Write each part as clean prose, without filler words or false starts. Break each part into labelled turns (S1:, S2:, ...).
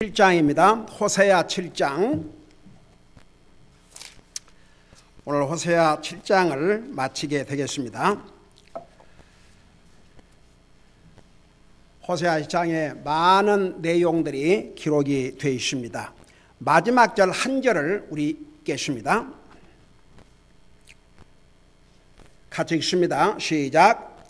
S1: 7장입니다. 호세아 7장. 오늘 호세아 7장을 마치게 되겠습니다. 호세아 1장에 많은 내용들이 기록이 되어 있습니다. 마지막 절 한 절을 우리 읽겠습니다. 같이 읽습니다. 시작.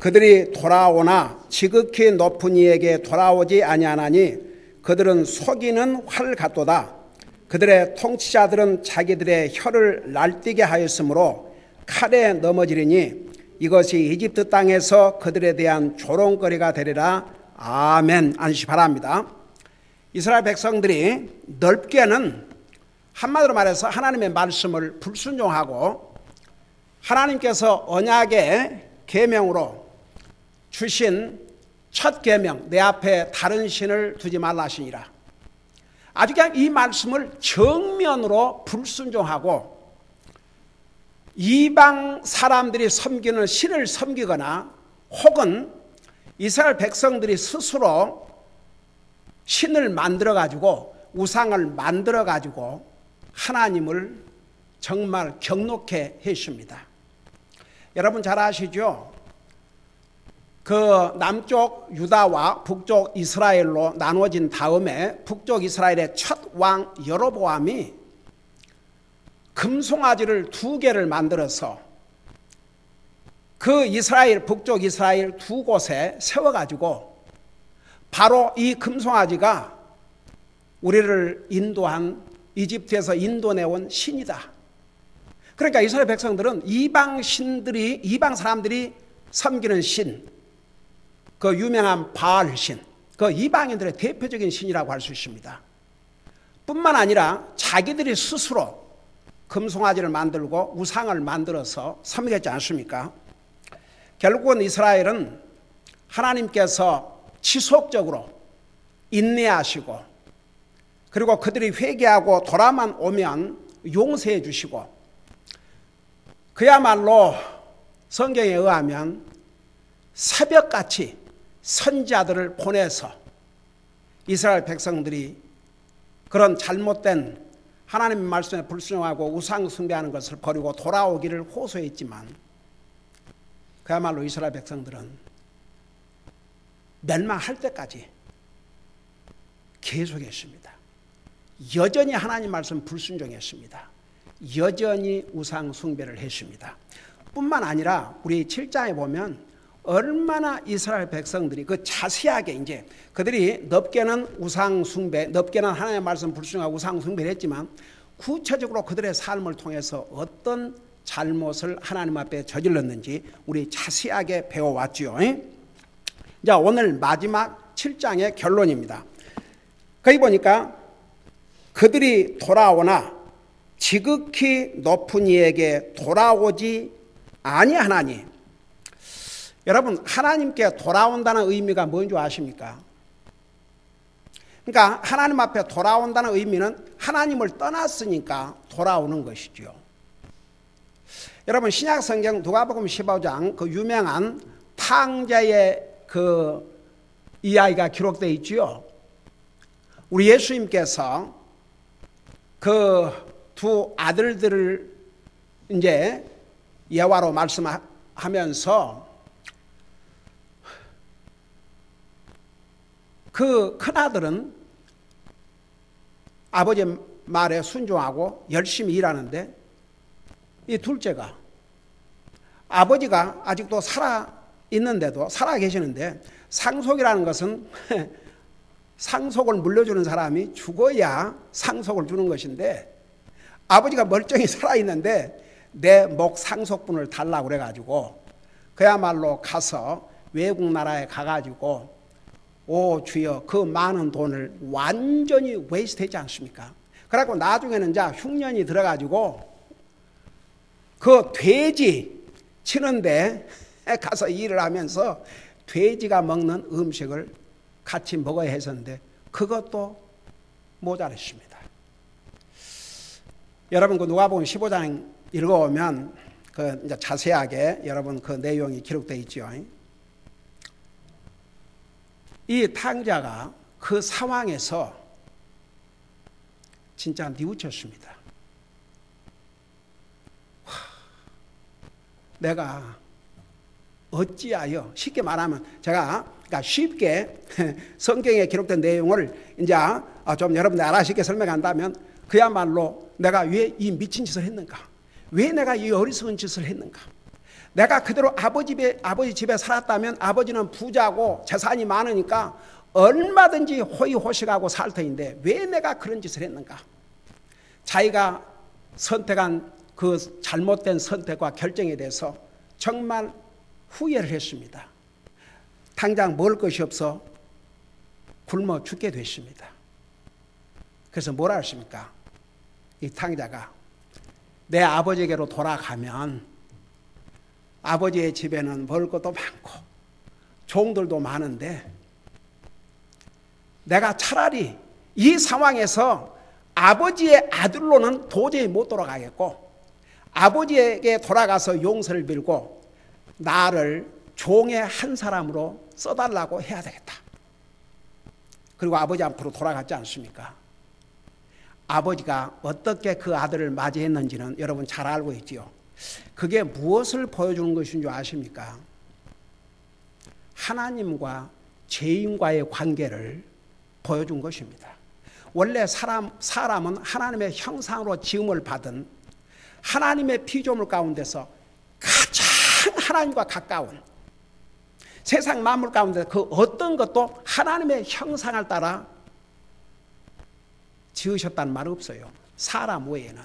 S1: 그들이 돌아오나 지극히 높은 이에게 돌아오지 아니하나니 그들은 속이는 활 같도다. 그들의 통치자들은 자기들의 혀를 날뛰게 하였으므로 칼에 넘어지리니 이것이 이집트 땅에서 그들에 대한 조롱거리가 되리라. 아멘. 안시 바랍니다. 이스라엘 백성들이 넓게는 한마디로 말해서 하나님의 말씀을 불순종하고 하나님께서 언약의 계명으로 주신 첫 계명, 내 앞에 다른 신을 두지 말라 하시니라. 아주 그냥 이 말씀을 정면으로 불순종하고 이방 사람들이 섬기는 신을 섬기거나 혹은 이스라엘 백성들이 스스로 신을 만들어가지고 우상을 만들어가지고 하나님을 정말 경록해 했습니다. 여러분 잘 아시죠? 그 남쪽 유다와 북쪽 이스라엘로 나눠진 다음에 북쪽 이스라엘의 첫 왕 여로보암이 금송아지를 2개를 만들어서 그 이스라엘 북쪽 이스라엘 2곳에 세워가지고 바로 이 금송아지가 우리를 인도한 이집트에서 인도내온 신이다. 그러니까 이스라엘 백성들은 이방 사람들이 섬기는 신, 그 유명한 바알 신, 그 이방인들의 대표적인 신이라고 할 수 있습니다. 뿐만 아니라 자기들이 스스로 금송아지를 만들고 우상을 만들어서 섬겼지 않습니까? 결국은 이스라엘은 하나님께서 지속적으로 인내하시고 그리고 그들이 회개하고 돌아만 오면 용서해 주시고 그야말로 성경에 의하면 새벽같이 선지자들을 보내서 이스라엘 백성들이 그런 잘못된 하나님의 말씀에 불순종하고 우상 숭배하는 것을 버리고 돌아오기를 호소했지만 그야말로 이스라엘 백성들은 멸망할 때까지 계속했습니다. 여전히 하나님 말씀 불순종했습니다. 여전히 우상 숭배를 했습니다. 뿐만 아니라 우리 7장에 보면 얼마나 이스라엘 백성들이 그 자세하게 이제 그들이 넓게는 우상 숭배, 넓게는 하나님의 말씀 불순종하고 우상 숭배를 했지만 구체적으로 그들의 삶을 통해서 어떤 잘못을 하나님 앞에 저질렀는지 우리 자세하게 배워왔죠. 자, 오늘 마지막 7장의 결론입니다. 거기 보니까 그들이 돌아오나 지극히 높은 이에게 돌아오지 아니하나니. 여러분 하나님께 돌아온다는 의미가 뭔지 아십니까? 그러니까 하나님 앞에 돌아온다는 의미는 하나님을 떠났으니까 돌아오는 것이죠. 여러분 신약 성경 누가복음 15장 그 유명한 탕자의 그 이야기가 기록되어 있지요. 우리 예수님께서 그 2 아들들을 이제 예화로 말씀하면서 그 큰아들은 아버지 말에 순종하고 열심히 일하는데 이 둘째가 아버지가 아직도 살아 계시는데 상속이라는 것은 상속을 물려주는 사람이 죽어야 상속을 주는 것인데 아버지가 멀쩡히 살아있는데 내 목 상속분을 달라고 그래가지고 그야말로 가서 외국 나라에 가가지고 오 주여 그 많은 돈을 완전히 웨이스트 했지 않습니까? 그래갖고 나중에는 흉년이 들어가지고 그 돼지 치는데 가서 일을 하면서 돼지가 먹는 음식을 같이 먹어야 했었는데 그것도 모자랐습니다. 여러분 그 누가복음 15장 읽어보면 그 이제 자세하게 여러분 그 내용이 기록되어 있죠. 이 탕자가 그 상황에서 진짜 뉘우쳤습니다. 내가 어찌하여, 쉽게 말하면 제가 그러니까 쉽게 성경에 기록된 내용을 이제 좀 여러분들 알아듣게 설명한다면, 그야말로 내가 왜 이 미친 짓을 했는가, 왜 내가 이 어리석은 짓을 했는가, 내가 그대로 아버지 집에 살았다면 아버지는 부자고 재산이 많으니까 얼마든지 호의호식하고 살 터인데 왜 내가 그런 짓을 했는가. 자기가 선택한 그 잘못된 선택과 결정에 대해서 정말 후회를 했습니다. 당장 먹을 것이 없어 굶어 죽게 됐습니다. 그래서 뭐라 했습니까? 이 탕자가 내 아버지에게로 돌아가면 아버지의 집에는 먹을 것도 많고 종들도 많은데 내가 차라리 이 상황에서 아버지의 아들로는 도저히 못 돌아가겠고 아버지에게 돌아가서 용서를 빌고 나를 종의 한 사람으로 써달라고 해야 되겠다. 그리고 아버지 앞으로 돌아갔지 않습니까? 아버지가 어떻게 그 아들을 맞이했는지는 여러분 잘 알고 있지요. 그게 무엇을 보여주는 것인 줄 아십니까? 하나님과 죄인과의 관계를 보여준 것입니다. 원래 사람은 하나님의 형상으로 지음을 받은 하나님의 피조물 가운데서 가장 하나님과 가까운, 세상 만물 가운데 그 어떤 것도 하나님의 형상을 따라 지으셨다는 말은 없어요. 사람 외에는.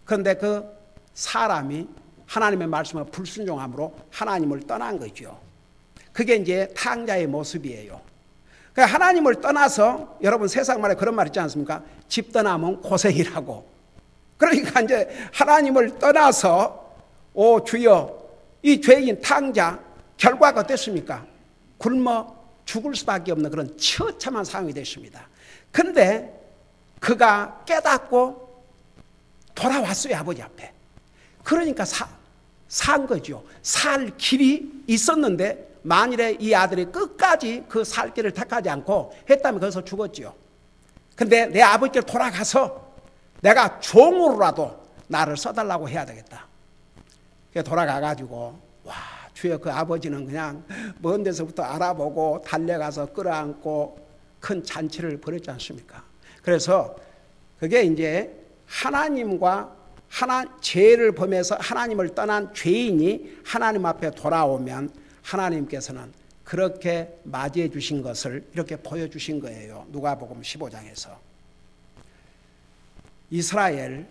S1: 그런데 그 사람이 하나님의 말씀에 불순종함으로 하나님을 떠난 거죠. 그게 이제 탕자의 모습이에요. 그러니까 하나님을 떠나서, 여러분 세상 말에 그런 말 있지 않습니까? 집 떠나면 고생이라고. 그러니까 이제 하나님을 떠나서 오 주여, 이 죄인 탕자 결과가 어땠습니까? 굶어 죽을 수밖에 없는 그런 처참한 상황이 됐습니다. 그런데 그가 깨닫고 돌아왔어요, 아버지 앞에. 그러니까 산 거죠. 살 길이 있었는데 만일에 이 아들이 끝까지 그 살 길을 택하지 않고 했다면 거기서 죽었죠. 근데 내 아버지께 돌아가서 내가 종으로라도 나를 써달라고 해야 되겠다. 그래서 돌아가가지고 와 주여, 그 아버지는 그냥 먼 데서부터 알아보고 달려가서 끌어안고 큰 잔치를 벌였지 않습니까? 그래서 그게 이제 하나님과 죄를 범해서 하나님을 떠난 죄인이 하나님 앞에 돌아오면 하나님께서는 그렇게 맞이해 주신 것을 이렇게 보여주신 거예요. 누가복음 15장에서. 이스라엘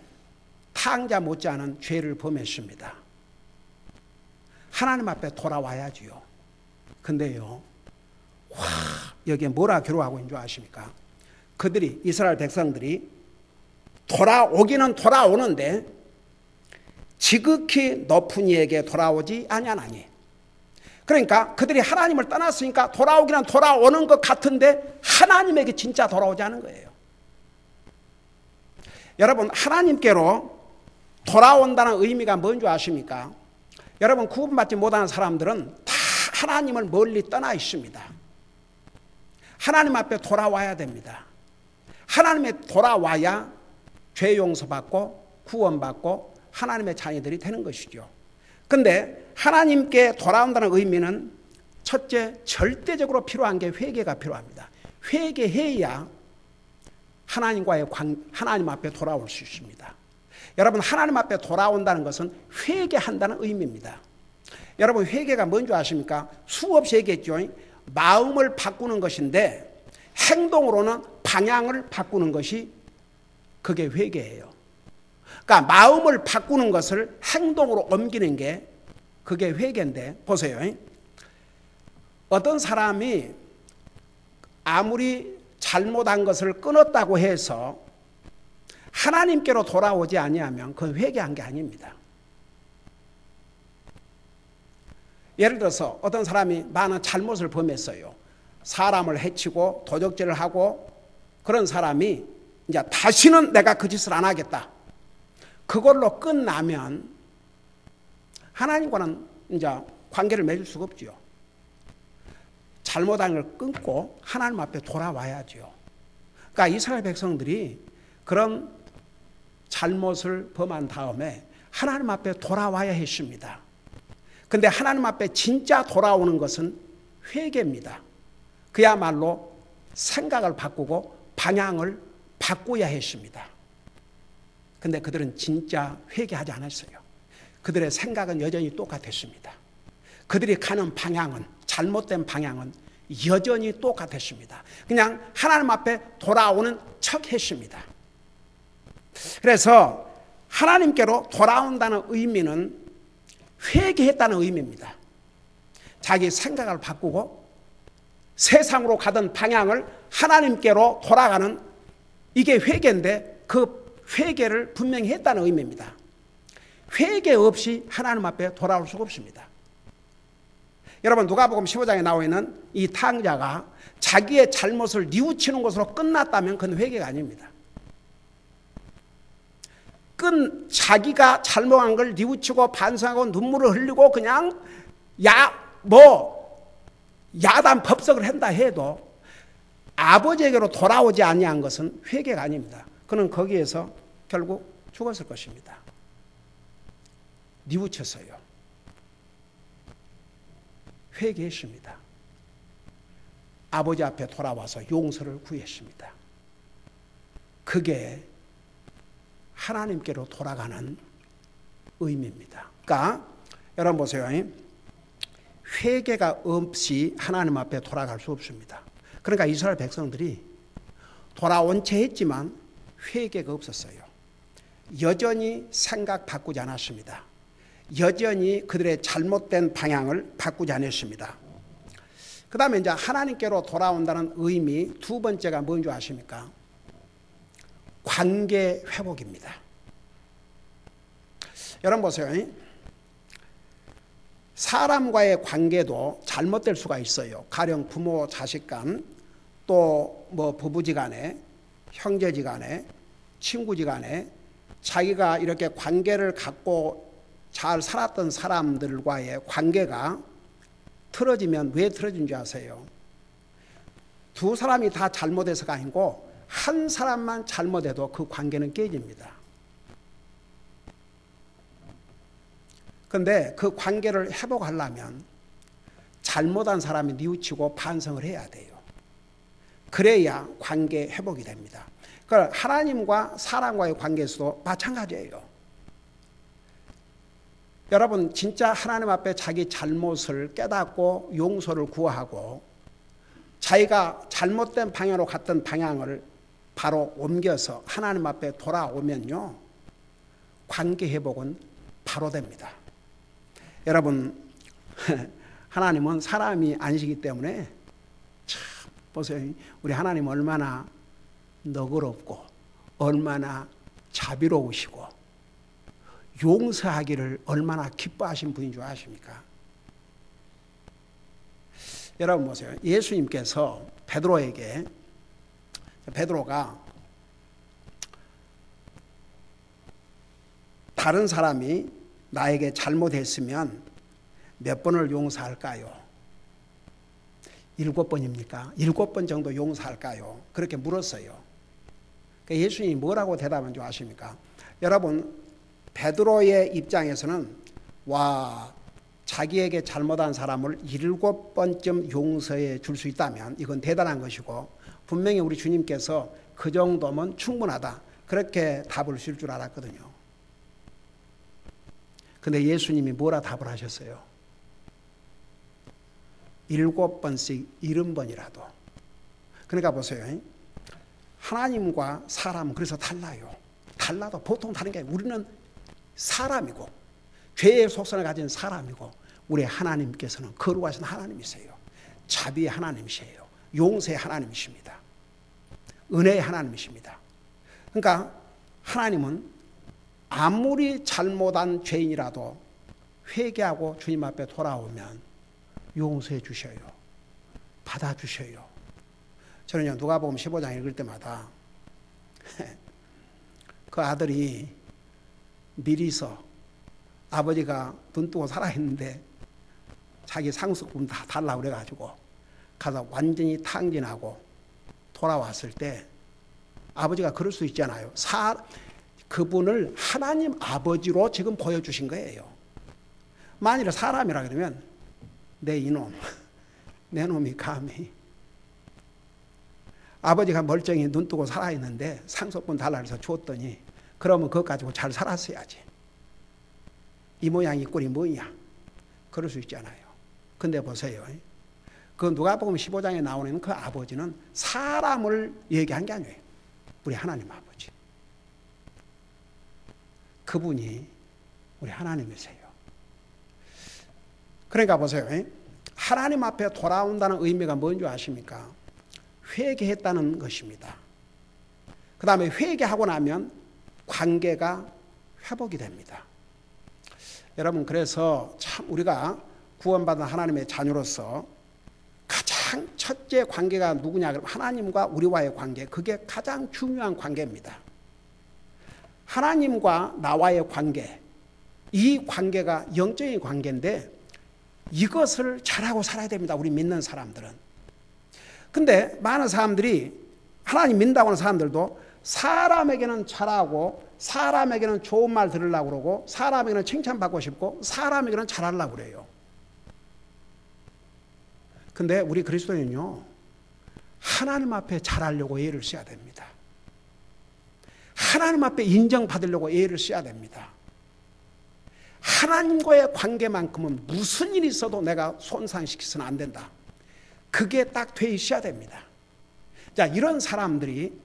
S1: 탕자 못지않은 죄를 범했습니다. 하나님 앞에 돌아와야지요. 근데요, 여기에 뭐라 기록하고 있는 줄 아십니까? 그들이, 이스라엘 백성들이 돌아오기는 돌아오는데 지극히 높은 이에게 돌아오지 아니하나니. 그러니까 그들이 하나님을 떠났으니까 돌아오기는 돌아오는 것 같은데 하나님에게 진짜 돌아오지 않은 거예요. 여러분, 하나님께로 돌아온다는 의미가 뭔지 아십니까? 여러분, 구원받지 못하는 사람들은 다 하나님을 멀리 떠나 있습니다. 하나님 앞에 돌아와야 됩니다. 하나님에 돌아와야 죄 용서받고 구원받고 하나님의 자녀들이 되는 것이죠. 그런데 하나님께 돌아온다는 의미는 첫째, 절대적으로 필요한 게 회개가 필요합니다. 회개해야 하나님 앞에 돌아올 수 있습니다. 여러분, 하나님 앞에 돌아온다는 것은 회개한다는 의미입니다. 여러분, 회개가 뭔지 아십니까? 수없이 얘기했죠. 마음을 바꾸는 것인데 행동으로는 방향을 바꾸는 것이 그게 회개예요. 그러니까 마음을 바꾸는 것을 행동으로 옮기는 게 그게 회개인데, 보세요. 어떤 사람이 아무리 잘못한 것을 끊었다고 해서 하나님께로 돌아오지 아니하면 그건 회개한 게 아닙니다. 예를 들어서 어떤 사람이 많은 잘못을 범했어요. 사람을 해치고 도적질을 하고, 그런 사람이 이제 다시는 내가 그 짓을 안 하겠다. 그걸로 끝나면 하나님과는 이제 관계를 맺을 수가 없죠. 잘못한 걸 끊고 하나님 앞에 돌아와야죠. 그러니까 이스라엘 백성들이 그런 잘못을 범한 다음에 하나님 앞에 돌아와야 했습니다. 근데 하나님 앞에 진짜 돌아오는 것은 회개입니다. 그야말로 생각을 바꾸고 방향을 바꿔야 했습니다. 근데 그들은 진짜 회개하지 않았어요. 그들의 생각은 여전히 똑같았습니다. 그들이 가는 방향은, 잘못된 방향은 여전히 똑같았습니다. 그냥 하나님 앞에 돌아오는 척 했습니다. 그래서 하나님께로 돌아온다는 의미는 회개했다는 의미입니다. 자기 생각을 바꾸고 세상으로 가던 방향을 하나님께로 돌아가는, 이게 회개인데 그 회개를 분명히 했다는 의미입니다. 회개 없이 하나님 앞에 돌아올 수가 없습니다. 여러분, 누가복음 15장에 나와 있는 이 탕자가 자기의 잘못을 뉘우치는 것으로 끝났다면 그건 회개가 아닙니다. 자기가 잘못한 걸 뉘우치고 반성하고 눈물을 흘리고 그냥 야단 법석을 한다 해도 아버지에게로 돌아오지 아니한 것은 회개가 아닙니다. 그는 거기에서 결국 죽었을 것입니다. 뉘우쳤어요. 회개했습니다. 아버지 앞에 돌아와서 용서를 구했습니다. 그게 하나님께로 돌아가는 의미입니다. 그러니까 여러분 보세요. 회개가 없이 하나님 앞에 돌아갈 수 없습니다. 그러니까 이스라엘 백성들이 돌아온 채 했지만 회개가 없었어요. 여전히 생각 바꾸지 않았습니다. 여전히 그들의 잘못된 방향을 바꾸지 않았습니다. 그 다음에 이제 하나님께로 돌아온다는 의미 두 번째가 뭔지 아십니까? 관계 회복입니다. 여러분 보세요. 사람과의 관계도 잘못될 수가 있어요. 가령 부모 자식 간, 또 뭐 부부지간에, 형제지간에, 친구지간에 자기가 이렇게 관계를 갖고 잘 살았던 사람들과의 관계가 틀어지면 왜 틀어진지 아세요? 두 사람이 다 잘못해서가 아니고 한 사람만 잘못해도 그 관계는 깨집니다. 그런데 그 관계를 회복하려면 잘못한 사람이 뉘우치고 반성을 해야 돼요. 그래야 관계 회복이 됩니다. 그러니까 하나님과 사람과의 관계에서도 마찬가지예요. 여러분, 진짜 하나님 앞에 자기 잘못을 깨닫고 용서를 구하고 자기가 잘못된 방향으로 갔던 방향을 바로 옮겨서 하나님 앞에 돌아오면요, 관계 회복은 바로 됩니다. 여러분, 하나님은 사람이 아니시기 때문에 참 보세요. 우리 하나님 얼마나 너그럽고 얼마나 자비로우시고 용서하기를 얼마나 기뻐하신 분인 줄 아십니까? 여러분 보세요. 예수님께서 베드로에게, 베드로가 다른 사람이 나에게 잘못했으면 몇 번을 용서할까요? 7번입니까? 7번 정도 용서할까요? 그렇게 물었어요. 예수님이 뭐라고 대답한 줄 아십니까? 여러분, 베드로의 입장에서는 자기에게 잘못한 사람을 7번쯤 용서해 줄 수 있다면 이건 대단한 것이고, 분명히 우리 주님께서 그 정도면 충분하다, 그렇게 답을 줄 줄 알았거든요. 근데 예수님이 뭐라 답을 하셨어요? 7번씩 70번이라도. 그러니까 보세요. 하나님과 사람은 그래서 달라요. 달라도 보통 다른 게, 우리는 사람이고 죄의 속성을 가진 사람이고, 우리 하나님께서는 거룩하신 하나님이세요. 자비의 하나님이세요. 용서의 하나님이십니다. 은혜의 하나님이십니다. 그러니까 하나님은 아무리 잘못한 죄인이라도 회개하고 주님 앞에 돌아오면 용서해 주셔요. 받아주셔요. 저는요, 누가복음 15장 읽을 때마다 그 아들이 미리서 아버지가 눈 뜨고 살아있는데 자기 상속분 다 달라고 그래가지고 가서 완전히 탕진하고 돌아왔을 때 아버지가 그럴 수 있잖아요. 그분을 하나님 아버지로 지금 보여주신 거예요. 만일에 사람이라 그러면 내 이놈, 내 놈이 감히 아버지가 멀쩡히 눈 뜨고 살아있는데 상속분 달라서 줬더니 그러면 그것 가지고 잘 살았어야지. 이 모양 이 꼴이 뭐냐. 그럴 수 있잖아요. 근데 보세요. 그 누가복음 15장에 나오는 그 아버지는 사람을 얘기한 게 아니에요. 우리 하나님 아버지. 그분이 우리 하나님이세요. 그러니까 보세요. 하나님 앞에 돌아온다는 의미가 뭔지 아십니까? 회개했다는 것입니다. 그 다음에 회개하고 나면 관계가 회복이 됩니다. 여러분, 그래서 참 우리가 구원받은 하나님의 자녀로서 가장 첫째 관계가 누구냐? 그러면 하나님과 우리와의 관계, 그게 가장 중요한 관계입니다. 하나님과 나와의 관계, 이 관계가 영적인 관계인데 이것을 잘하고 살아야 됩니다. 우리 믿는 사람들은. 근데 많은 사람들이 하나님 믿는다고 하는 사람들도 사람에게는 잘하고 사람에게는 좋은 말 들으려고 그러고 사람에게는 칭찬받고 싶고 사람에게는 잘하려고 그래요. 근데 우리 그리스도인은요, 하나님 앞에 잘하려고 애를 써야 됩니다. 하나님 앞에 인정받으려고 애를 써야 됩니다. 하나님과의 관계만큼은 무슨 일이 있어도 내가 손상시켜서는 안 된다. 그게 딱 돼 있어야 됩니다. 자, 이런 사람들이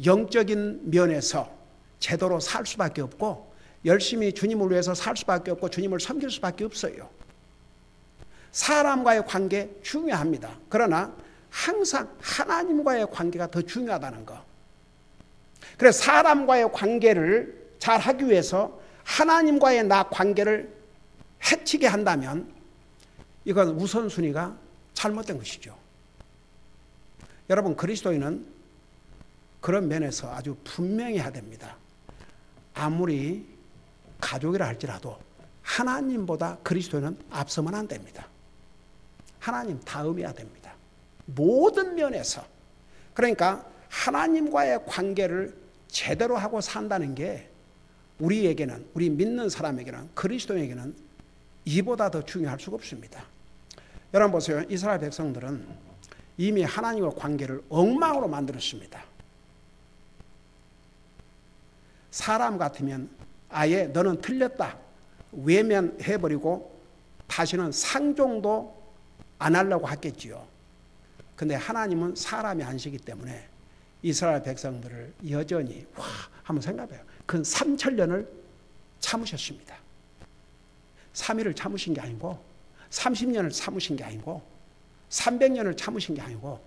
S1: 영적인 면에서 제대로 살 수밖에 없고 열심히 주님을 위해서 살 수밖에 없고 주님을 섬길 수밖에 없어요. 사람과의 관계 중요합니다. 그러나 항상 하나님과의 관계가 더 중요하다는 거. 그래서 사람과의 관계를 잘 하기 위해서 하나님과의 나 관계를 해치게 한다면 이건 우선순위가 잘못된 것이죠. 여러분, 그리스도인은 그런 면에서 아주 분명히 해야 됩니다. 아무리 가족이라 할지라도 하나님보다 그리스도인은 앞서면 안 됩니다. 하나님 다음이어야 됩니다. 모든 면에서. 그러니까 하나님과의 관계를 제대로 하고 산다는 게 우리에게는, 우리 믿는 사람에게는, 그리스도인에게는 이보다 더 중요할 수가 없습니다. 여러분 보세요. 이스라엘 백성들은 이미 하나님과 관계를 엉망으로 만들었습니다. 사람 같으면 아예 너는 틀렸다 외면해버리고 다시는 상종도 안 하려고 했겠지요. 근데 하나님은 사람이 아니시기 때문에 이스라엘 백성들을 여전히 한번 생각해봐요. 근 3000년을 참으셨습니다. 3일을 참으신 게 아니고 30년을 참으신 게 아니고 300년을 참으신 게 아니고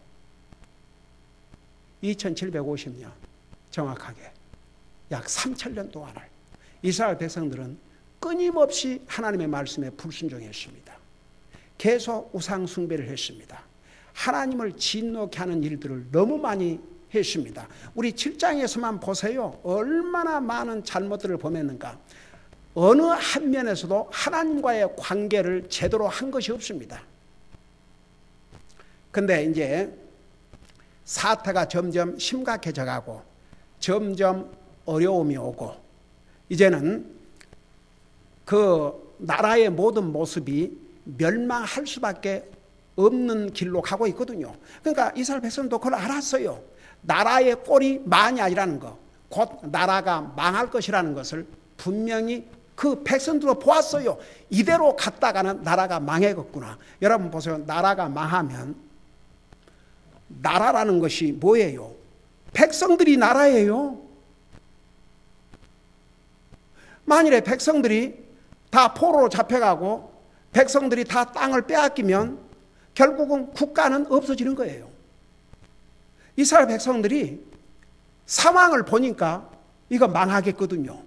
S1: 2750년 정확하게 약 3000년 동안을 이스라엘 백성들은 끊임없이 하나님의 말씀에 불순종했습니다. 계속 우상 숭배를 했습니다. 하나님을 진노케 하는 일들을 너무 많이 했습니다. 우리 7장에서만 보세요. 얼마나 많은 잘못들을 범했는가. 어느 한 면에서도 하나님과의 관계를 제대로 한 것이 없습니다. 근데 이제 사태가 점점 심각해져 가고 점점 어려움이 오고 이제는 그 나라의 모든 모습이 멸망할 수밖에 없는 길로 가고 있거든요. 그러니까 이스라엘 백성도 그걸 알았어요. 나라의 꼴이 망이 아니라는 거, 곧 나라가 망할 것이라는 것을 분명히 그 백성들도 보았어요. 이대로 갔다가는 나라가 망해겠구나. 여러분 보세요. 나라가 망하면 나라라는 것이 뭐예요? 백성들이 나라예요. 만일에 백성들이 다 포로로 잡혀가고 백성들이 다 땅을 빼앗기면 결국은 국가는 없어지는 거예요. 이스라엘 백성들이 상황을 보니까 이거 망하겠거든요.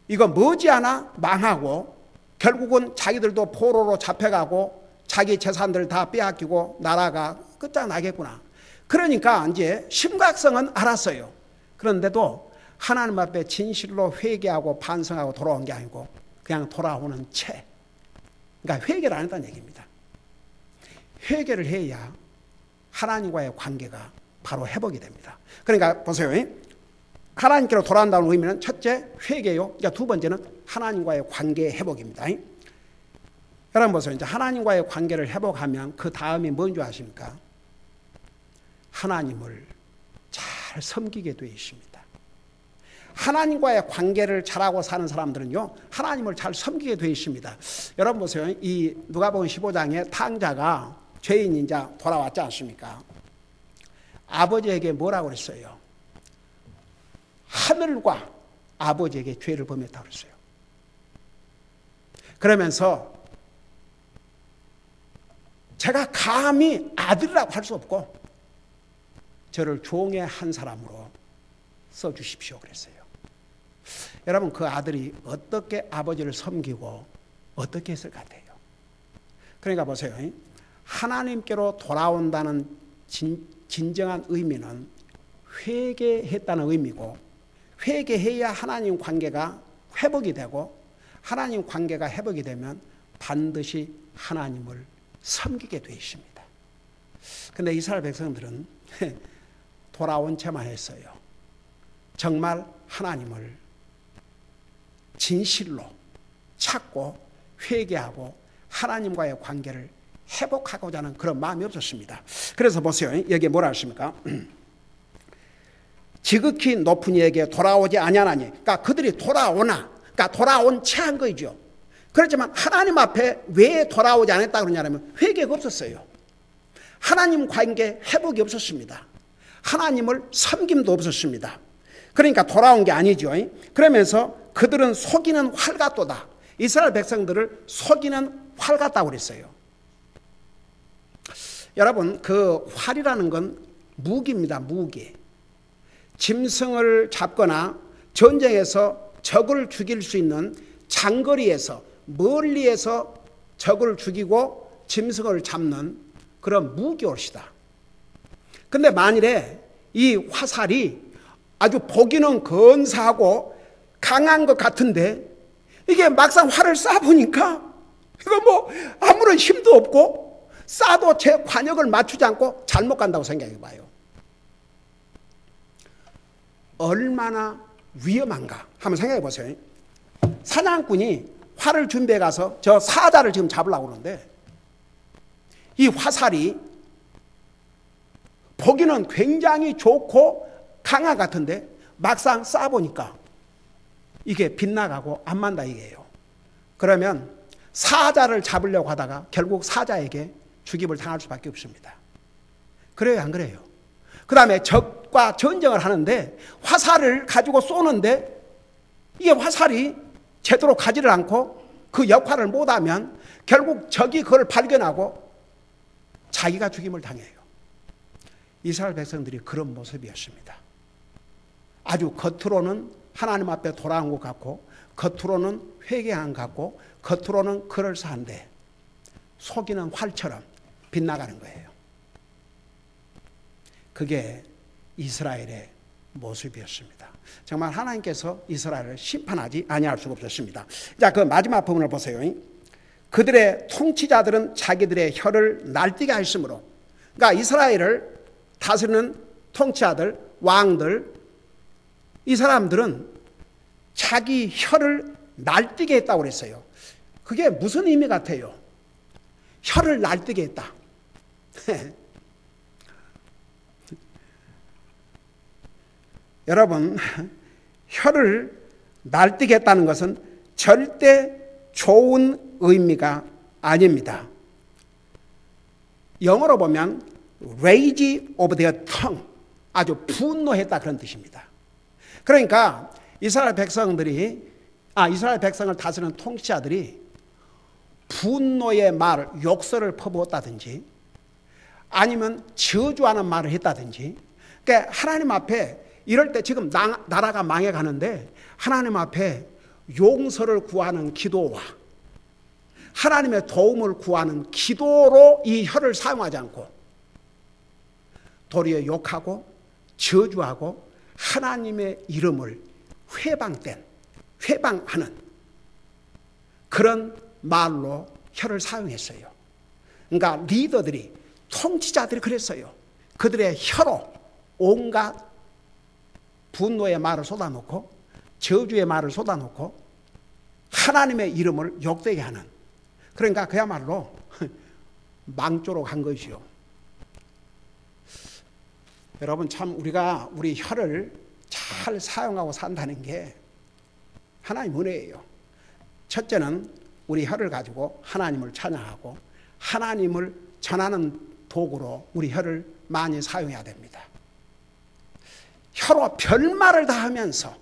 S1: 이거 머지않아 망하고 결국은 자기들도 포로로 잡혀가고 자기 재산들 다 빼앗기고 나라가 끝장나겠구나. 그러니까 이제 심각성은 알았어요. 그런데도 하나님 앞에 진실로 회개하고 반성하고 돌아온 게 아니고 그냥 돌아오는 채. 그러니까 회개를 안 했다는 얘기입니다. 회개를 해야 하나님과의 관계가 바로 회복이 됩니다. 그러니까 보세요. 하나님께로 돌아온다는 의미는 첫째 회개요. 이제 두 번째는 하나님과의 관계의 회복입니다. 여러분 보세요. 이제 하나님과의 관계를 회복하면 그 다음이 뭔지 아십니까? 하나님을 잘 섬기게 되어 있습니다. 하나님과의 관계를 잘하고 사는 사람들은요, 하나님을 잘 섬기게 되어 있습니다. 여러분 보세요. 이 누가복음 15장에 탕자가 죄인이 이제 돌아왔지 않습니까? 아버지에게 뭐라고 그랬어요? 하늘과 아버지에게 죄를 범했다고 그랬어요. 그러면서 제가 감히 아들이라고 할 수 없고 저를 종의 한 사람으로 써주십시오 그랬어요. 여러분 그 아들이 어떻게 아버지를 섬기고 어떻게 했을 것 같아요? 그러니까 보세요. 하나님께로 돌아온다는 진정한 의미는 회개했다는 의미고, 회개해야 하나님 관계가 회복이 되고, 하나님 관계가 회복이 되면 반드시 하나님을 섬기게 되어 있습니다. 그런데 이스라엘 백성들은 돌아온 채만 했어요. 정말 하나님을 진실로 찾고 회개하고 하나님과의 관계를 회복하고자 하는 그런 마음이 없었습니다. 그래서 보세요. 여기에 뭐라 했습니까? 지극히 높은 이에게 돌아오지 아니하나니. 그러니까 그들이 돌아오나, 그러니까 돌아온 채 한 거죠. 그렇지만 하나님 앞에 왜 돌아오지 않았다 그러냐면 회개가 없었어요. 하나님 관계 회복이 없었습니다. 하나님을 섬김도 없었습니다. 그러니까 돌아온 게 아니죠. 그러면서 그들은 속이는 활 같도다. 이스라엘 백성들을 속이는 활 같다고 그랬어요. 여러분 그 활이라는 건 무기입니다. 무기. 짐승을 잡거나 전쟁에서 적을 죽일 수 있는 장거리에서 멀리에서 적을 죽이고 짐승을 잡는 그런 무기옷이다. 근데 만일에 이 화살이 아주 보기는 근사하고 강한 것 같은데 이게 막상 활을 쏴보니까 이거 뭐 아무런 힘도 없고 쏴도 제 관역을 맞추지 않고 잘못 간다고 생각해 봐요. 얼마나 위험한가 한번 생각해 보세요. 사냥꾼이 활을 준비해 가서 저 사자를 지금 잡으려고 그러는데 이 화살이 보기는 굉장히 좋고 강화 같은데 막상 쏴보니까 이게 빗나가고 안 맞다 이게요. 그러면 사자를 잡으려고 하다가 결국 사자에게 죽임을 당할 수밖에 없습니다. 그래요 안 그래요? 그 다음에 적과 전쟁을 하는데 화살을 가지고 쏘는데 이게 화살이 제대로 가지를 않고 그 역할을 못하면 결국 적이 그걸 발견하고 자기가 죽임을 당해요. 이스라엘 백성들이 그런 모습이었습니다. 아주 겉으로는 하나님 앞에 돌아온 것 같고 겉으로는 회개한 것 같고 겉으로는 그럴싸한데 속이는 활처럼 빗나가는 거예요. 그게 이스라엘의 모습이었습니다. 정말 하나님께서 이스라엘을 심판하지 아니할 수가 없었습니다. 자, 그 마지막 부분을 보세요. 그들의 통치자들은 자기들의 혀를 날뛰게 하였으므로, 그러니까 이스라엘을 다스리는 통치자들, 왕들, 이 사람들은 자기 혀를 날뛰게 했다고 그랬어요. 그게 무슨 의미 같아요? 혀를 날뛰게 했다. 여러분, 혀를 날뛰게 했다는 것은 절대 좋은 의미가 아닙니다. 영어로 보면 rage of their tongue, 아주 분노했다 그런 뜻입니다. 그러니까 이스라엘 백성을 다스리는 통치자들이 분노의 말, 욕설을 퍼부었다든지 아니면 저주하는 말을 했다든지, 그러니까 하나님 앞에 이럴 때 지금 나라가 망해가는데 하나님 앞에 용서를 구하는 기도와 하나님의 도움을 구하는 기도로 이 혀를 사용하지 않고 도리어 욕하고 저주하고 하나님의 이름을 회방하는 그런 말로 혀를 사용했어요. 그러니까 리더들이, 통치자들이 그랬어요. 그들의 혀로 온갖 분노의 말을 쏟아놓고 저주의 말을 쏟아놓고 하나님의 이름을 욕되게 하는, 그러니까 그야말로 망조로 간 것이요. 여러분, 참 우리가 우리 혀를 잘 사용하고 산다는 게 하나님 은혜예요. 첫째는 우리 혀를 가지고 하나님을 찬양하고 하나님을 전하는 도구로 우리 혀를 많이 사용해야 됩니다. 혀로 별말을 다 하면서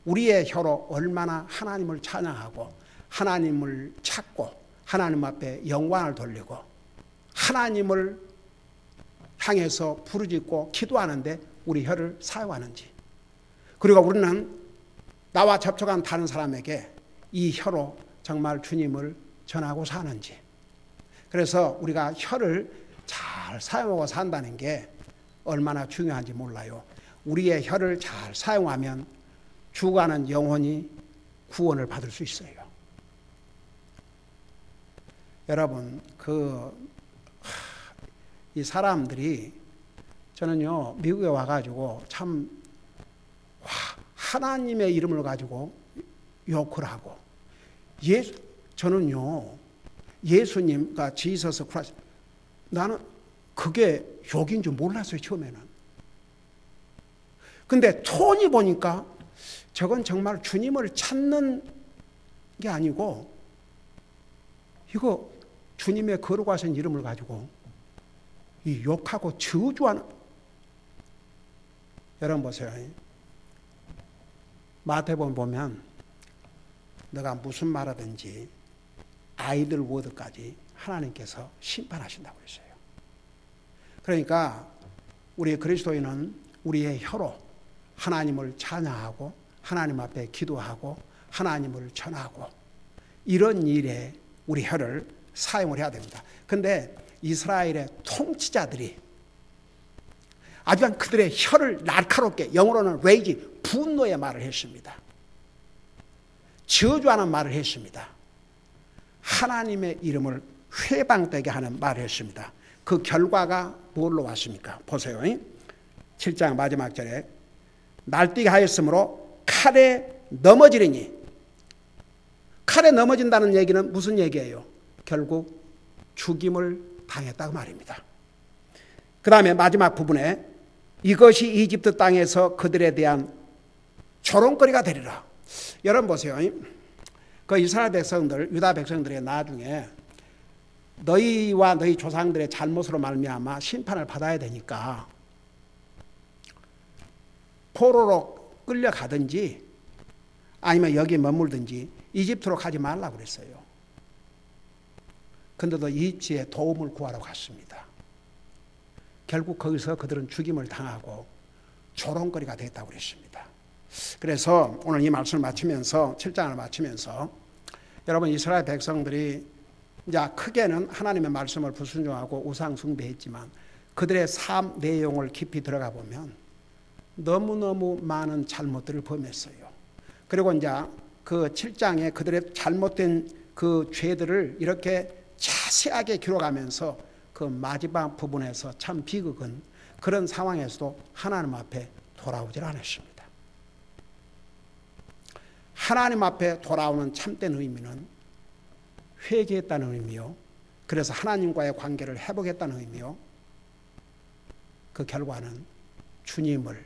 S1: 우리의 혀로 얼마나 하나님을 찬양하고 하나님을 찾고 하나님 앞에 영광을 돌리고 하나님을 향해서 부르짖고 기도하는데 우리 혀를 사용하는지, 그리고 우리는 나와 접촉한 다른 사람에게 이 혀로 정말 주님을 전하고 사는지. 그래서 우리가 혀를 잘 사용하고 산다는 게 얼마나 중요한지 몰라요. 우리의 혀를 잘 사용하면 죽어가는 영혼이 구원을 받을 수 있어요. 여러분, 이 사람들이, 저는요 미국에 와가지고 참 하나님의 이름을 가지고 욕을 하고, 저는요 예수님, 그러니까 지서스 크라이스트, 나는 그게 욕인 줄 몰랐어요 처음에는. 근데 톤이 보니까 저건 정말 주님을 찾는 게 아니고 이거 주님의 거룩하신 이름을 가지고 이 욕하고 저주하는. 여러분 보세요. 마태복음 보면 너가 무슨 말하든지 아이들 워드까지 하나님께서 심판하신다고 했어요. 그러니까 우리 그리스도인은 우리의 혀로 하나님을 찬양하고 하나님 앞에 기도하고 하나님을 전하고 이런 일에 우리 혀를 사용을 해야 됩니다. 그런데 이스라엘의 통치자들이 아주 그들의 혀를 날카롭게, 영어로는 rage, 분노의 말을 했습니다. 저주하는 말을 했습니다. 하나님의 이름을 회방되게 하는 말을 했습니다. 그 결과가 뭘로 왔습니까? 보세요. 7장 마지막 절에 날뛰게 하였으므로 칼에 넘어지리니. 칼에 넘어진다는 얘기는 무슨 얘기예요? 결국 죽임을 당했다고 말입니다. 그 다음에 마지막 부분에 이것이 이집트 땅에서 그들에 대한 조롱거리가 되리라. 여러분 보세요. 그 이스라엘 백성들, 유다 백성들의 나중에 너희와 너희 조상들의 잘못으로 말미암아 심판을 받아야 되니까 포로로 끌려가든지 아니면 여기 머물든지 이집트로 가지 말라고 그랬어요. 그런데도 이집트에 도움을 구하러 갔습니다. 결국 거기서 그들은 죽임을 당하고 조롱거리가 됐다고 그랬습니다. 그래서 오늘 이 말씀을 마치면서 7장을 마치면서 여러분, 이스라엘 백성들이 이제 크게는 하나님의 말씀을 불순종하고 우상 숭배했지만 그들의 삶 내용을 깊이 들어가 보면 너무너무 많은 잘못들을 범했어요. 그리고 이제 그 7장에 그들의 잘못된 그 죄들을 이렇게 자세하게 기록하면서 그 마지막 부분에서 참 비극은 그런 상황에서도 하나님 앞에 돌아오질 않았습니다. 하나님 앞에 돌아오는 참된 의미는 회개했다는 의미요, 그래서 하나님과의 관계를 회복했다는 의미요, 그 결과는 주님을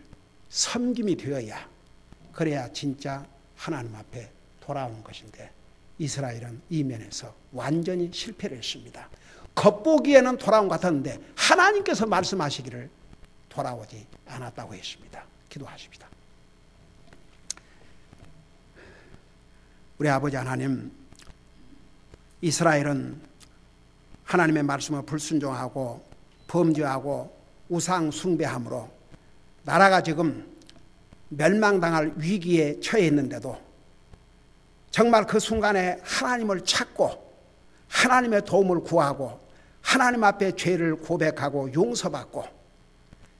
S1: 섬김이 되어야, 그래야 진짜 하나님 앞에 돌아오는 것인데 이스라엘은 이 면에서 완전히 실패를 했습니다. 겉보기에는 돌아온 것 같았는데 하나님께서 말씀하시기를 돌아오지 않았다고 했습니다. 기도하십시다. 우리 아버지 하나님, 이스라엘은 하나님의 말씀을 불순종하고 범죄하고 우상 숭배함으로 나라가 지금 멸망당할 위기에 처해 있는데도 정말 그 순간에 하나님을 찾고 하나님의 도움을 구하고 하나님 앞에 죄를 고백하고 용서받고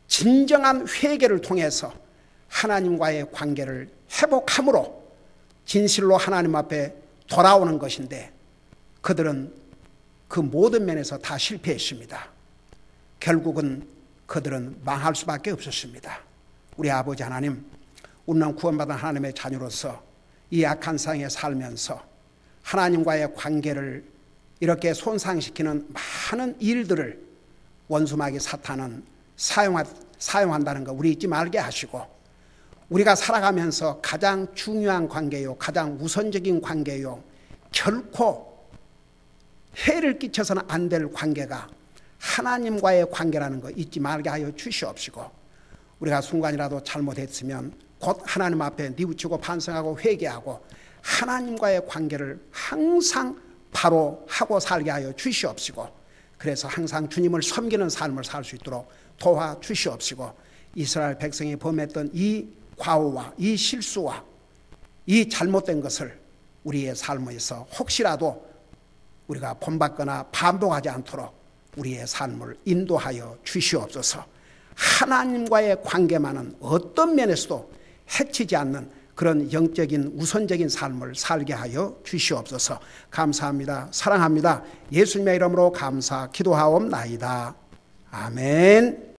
S1: 진정한 회개를 통해서 하나님과의 관계를 회복함으로 진실로 하나님 앞에 돌아오는 것인데 그들은 그 모든 면에서 다 실패했습니다. 결국은 그들은 망할 수밖에 없었습니다. 우리 아버지 하나님, 우리는 구원받은 하나님의 자녀로서 이 악한 세상에 살면서 하나님과의 관계를 이렇게 손상시키는 많은 일들을 원수마귀 사탄은 사용한다는 거 우리 잊지 말게 하시고, 우리가 살아가면서 가장 중요한 관계요, 가장 우선적인 관계요, 결코 해를 끼쳐서는 안 될 관계가 하나님과의 관계라는 거 잊지 말게 하여 주시옵시고, 우리가 순간이라도 잘못했으면 곧 하나님 앞에 뉘우치고 반성하고 회개하고 하나님과의 관계를 항상 바로 하고 살게 하여 주시옵시고, 그래서 항상 주님을 섬기는 삶을 살 수 있도록 도와주시옵시고, 이스라엘 백성이 범했던 이 과오와 이 실수와 이 잘못된 것을 우리의 삶에서 혹시라도 우리가 본받거나 반복하지 않도록 우리의 삶을 인도하여 주시옵소서. 하나님과의 관계만은 어떤 면에서도 해치지 않는 그런 영적인 우선적인 삶을 살게 하여 주시옵소서. 감사합니다. 사랑합니다. 예수님의 이름으로 감사 기도하옵나이다. 아멘.